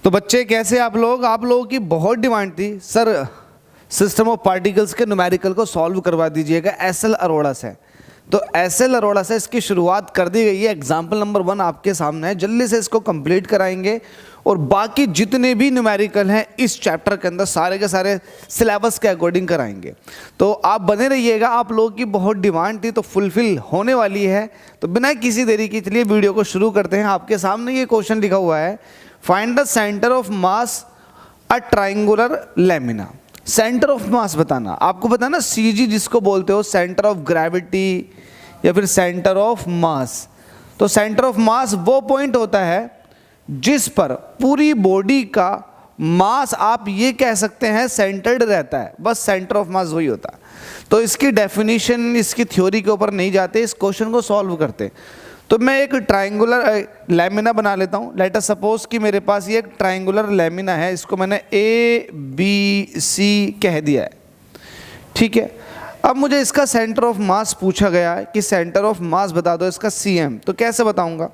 तो बच्चे कैसे आप लोगों की बहुत डिमांड थी सर सिस्टम ऑफ पार्टिकल्स के न्यूमेरिकल को सॉल्व करवा दीजिएगा एसएल अरोड़ा से। तो एसएल अरोड़ा से इसकी शुरुआत कर दी गई है। एग्जाम्पल नंबर 1 आपके सामने है, जल्दी से इसको कंप्लीट कराएंगे और बाकी जितने भी न्यूमेरिकल हैं इस चैप्टर के अंदर सारे के सारे सिलेबस के अकॉर्डिंग कराएंगे। तो आप बने रहिएगा, आप लोगों की बहुत डिमांड थी तो फुलफिल होने वाली है। तो बिना किसी देरी के चलिए वीडियो को शुरू करते हैं। आपके सामने ये क्वेश्चन लिखा हुआ है, find the centre of mass a triangular lamina. Centre of mass बताना, आपको बताना सीजी जिसको बोलते हो सेंटर ऑफ ग्रेविटी या फिर सेंटर ऑफ मास। तो सेंटर ऑफ मास वो पॉइंट होता है जिस पर पूरी बॉडी का मास आप ये कह सकते हैं सेंटर्ड रहता है, बस सेंटर ऑफ मास वही होता है। तो इसकी डेफिनेशन, इसकी थ्योरी के ऊपर नहीं जाते, इस क्वेश्चन को सॉल्व करते। तो मैं एक ट्राइंगुलर लैमिना बना लेता हूँ। लेट अस सपोज कि मेरे पास ये एक ट्राइंगुलर लैमिना है, इसको मैंने ए बी सी कह दिया है, ठीक है। अब मुझे इसका सेंटर ऑफ मास पूछा गया है कि सेंटर ऑफ मास बता दो इसका सीएम। तो कैसे बताऊंगा?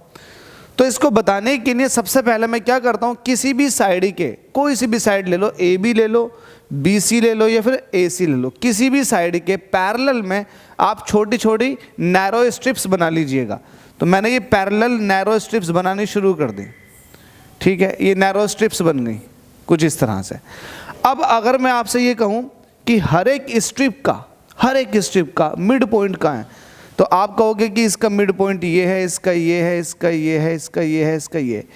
तो इसको बताने के लिए सबसे पहले मैं क्या करता हूँ, किसी भी साइड के कोई सी भी साइड ले लो, ए बी ले लो, बी सी ले लो या फिर ए सी ले लो, किसी भी साइड के पैरेलल में आप छोटी छोटी नैरो स्ट्रिप्स बना लीजिएगा। तो मैंने ये पैरेलल नैरो स्ट्रिप्स बनानी शुरू कर दी, ठीक है। ये नैरो स्ट्रिप्स बन गई कुछ इस तरह से। अब अगर मैं आपसे ये कहूँ कि हर एक स्ट्रिप का मिड पॉइंट कहाँ है, तो आप कहोगे कि इसका मिड पॉइंट ये है, इसका ये है, इसका ये है, इसका ये है, इसका ये।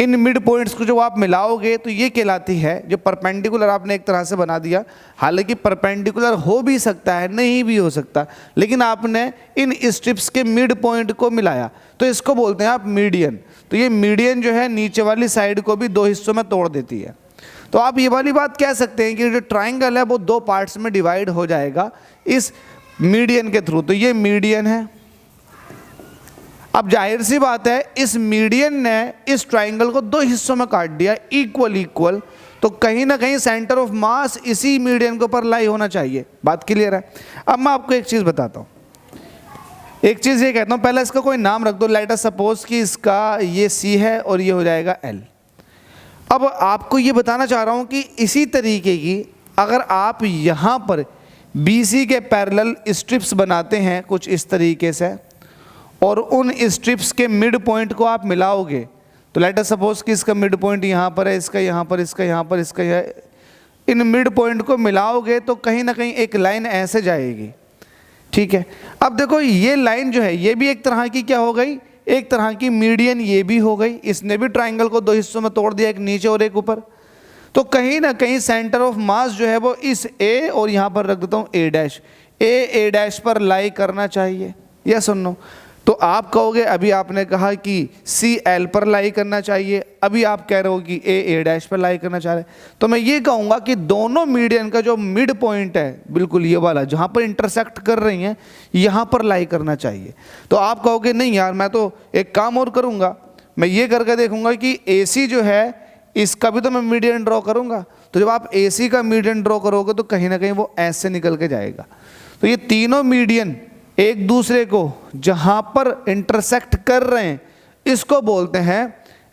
इन मिड पॉइंट्स को जब आप मिलाओगे तो ये कहलाती है, जो परपेंडिकुलर आपने एक तरह से बना दिया, हालांकि परपेंडिकुलर हो भी सकता है नहीं भी हो सकता, लेकिन आपने इन स्ट्रिप्स के मिड पॉइंट को मिलाया तो इसको बोलते हैं आप मीडियन। तो ये मीडियन जो है नीचे वाली साइड को भी 2 हिस्सों में तोड़ देती है। तो आप ये वाली बात कह सकते हैं कि जो ट्राइंगल है वो 2 पार्ट्स में डिवाइड हो जाएगा इस मीडियन के थ्रू। तो ये मीडियन है। अब जाहिर सी बात है इस मीडियन ने इस ट्राइंगल को 2 हिस्सों में काट दिया इक्वल, तो कहीं ना कहीं सेंटर ऑफ मास इसी मीडियन के ऊपर लाई होना चाहिए। बात क्लियर है? अब मैं आपको एक चीज बताता हूं, एक चीज ये कहता हूं, पहले इसका कोई नाम रख दो। लेट अस सपोज कि इसका ये सी है और ये हो जाएगा एल। अब आपको ये बताना चाह रहा हूं कि इसी तरीके की अगर आप यहां पर BC के पैरेलल स्ट्रिप्स बनाते हैं कुछ इस तरीके से और उन स्ट्रिप्स के मिड पॉइंट को आप मिलाओगे, तो लेट अस सपोज कि इसका मिड पॉइंट यहाँ पर है, इसका यहाँ पर, इसका यहाँ पर, इसका यहाँ, इन मिड पॉइंट को मिलाओगे तो कहीं ना कहीं एक लाइन ऐसे जाएगी, ठीक है। अब देखो ये लाइन जो है ये भी एक तरह की क्या हो गई, एक तरह की मीडियन ये भी हो गई। इसने भी ट्राइंगल को 2 हिस्सों में तोड़ दिया, एक नीचे और एक ऊपर। तो कहीं ना कहीं सेंटर ऑफ मास जो है वो इस ए और यहाँ पर रख देता हूँ ए डैश पर लाई करना चाहिए, या सुनो। तो आप कहोगे अभी आपने कहा कि सी एल पर लाई करना चाहिए, अभी आप कह रहे हो कि ए डैश पर लाई करना चाह रहे। तो मैं ये कहूँगा कि दोनों मीडियन का जो मिड पॉइंट है बिल्कुल ये वाला जहाँ पर इंटरसेक्ट कर रही हैं यहाँ पर लाई करना चाहिए। तो आप कहोगे नहीं यार मैं तो एक काम और करूँगा, मैं ये करके देखूँगा कि ए सी जो है इसका भी तो मैं मीडियन ड्रॉ करूंगा। तो जब आप AC का मीडियन ड्रॉ करोगे तो कहीं ना कहीं वो ऐसे निकल के जाएगा। तो ये तीनों मीडियन एक दूसरे को जहां पर इंटरसेक्ट कर रहे हैं इसको बोलते हैं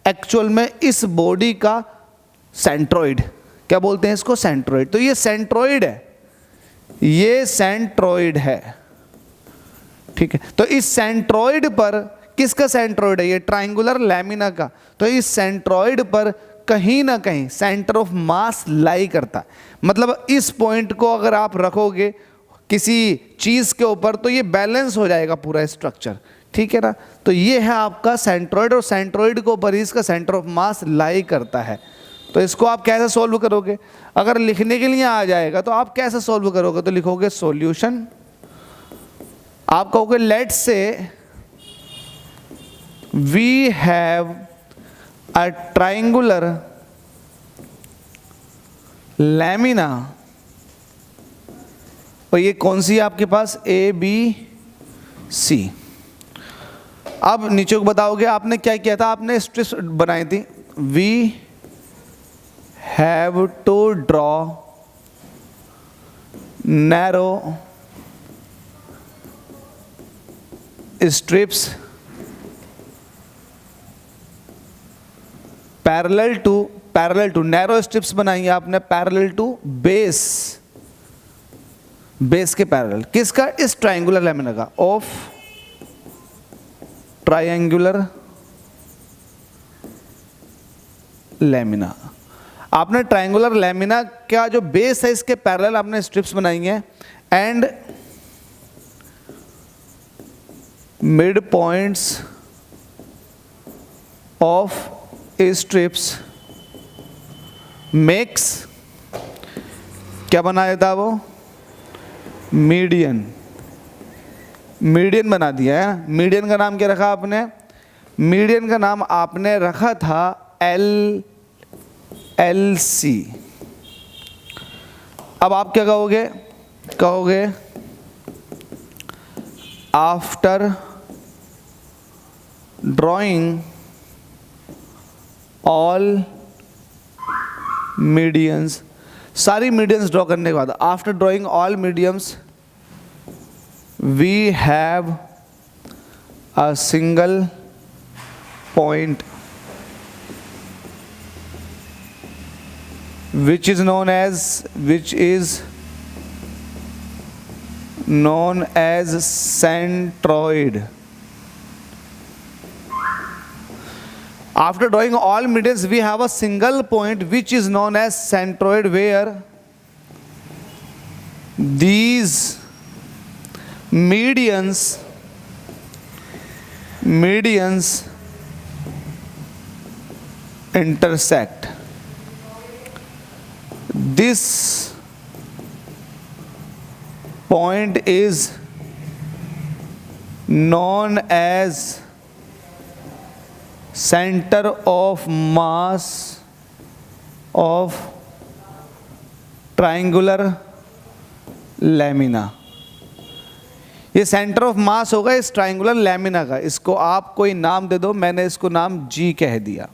एक्चुअल में इस बॉडी का सेंट्रोइड। क्या बोलते हैं इसको? सेंट्रोइड। तो ये सेंट्रोइड है, ये सेंट्रोइड है, ठीक है। तो इस सेंट्रोइड पर, किसका सेंट्रोइड है? ये ट्राइंगुलर लैमिना का। तो इस सेंट्रोइड पर कहीं ना कहीं सेंटर ऑफ मास लाई करता है। मतलब इस पॉइंट को अगर आप रखोगे किसी चीज़ के ऊपर तो ये बैलेंस हो जाएगा पूरा स्ट्रक्चर, ठीक है ना। तो ये है आपका सेंट्रोइड और सेंट्रोइड को ऊपर इसका सेंटर ऑफ मास लाई करता है। तो इसको आप कैसे सॉल्व करोगे? अगर लिखने के लिए आ जाएगा तो आप कैसे सॉल्व करोगे? तो लिखोगे सॉल्यूशन, आप कहोगे let's say we have a triangular lamina, और ये कौन सी है आपके पास? ABC। अब नीचे को बताओगे आपने क्या किया था, आपने स्ट्रिप्स बनाई थी। We have to draw narrow strips parallel to parallel to, narrow strips बनाई आपने पैरेलल टू बेस, बेस के पैरेलल, किसका? इस ट्रायंगुलर लैमिना का, ऑफ ट्रायंगुलर लैमिना। आपने ट्रायंगुलर लैमिना का जो बेस है इसके पैरेलल आपने स्ट्रिप्स बनाई हैं, and mid points of strips makes, क्या बनाया था वो? मीडियन, मीडियन बना दिया है। मीडियन का नाम क्या रखा आपने? मीडियन का नाम आपने रखा था LC। अब आप क्या कहोगे? कहोगे आफ्टर ड्राइंग ऑल मीडियंस, सारी मीडियंस ड्रॉ करने के बाद, after drawing all mediums we have a single point which is known as centroid. After drawing all medians we have a single point which is known as centroid, where these medians intersect. This point is known as center of mass of triangular lamina। ये centre of mass होगा इस triangular lamina का, इसको आप कोई नाम दे दो, मैंने इसको नाम G कह दिया।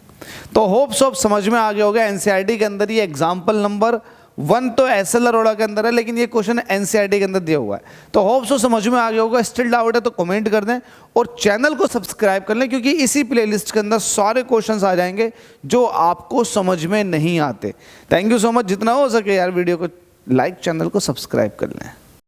तो होप सो समझ में आ गया होगा। एनसीईआरटी के अंदर ये एग्जाम्पल नंबर 1 तो एसएल अरोड़ा के अंदर है, लेकिन ये क्वेश्चन एनसीईआरटी के अंदर दिया हुआ है। तो होप सो समझ में आ गया होगा। स्टिल डाउट है तो कमेंट कर दें और चैनल को सब्सक्राइब कर लें, क्योंकि इसी प्लेलिस्ट के अंदर सारे क्वेश्चंस आ जाएंगे जो आपको समझ में नहीं आते। Thank you so much. जितना हो सके यार वीडियो को लाइक, चैनल को सब्सक्राइब कर लें।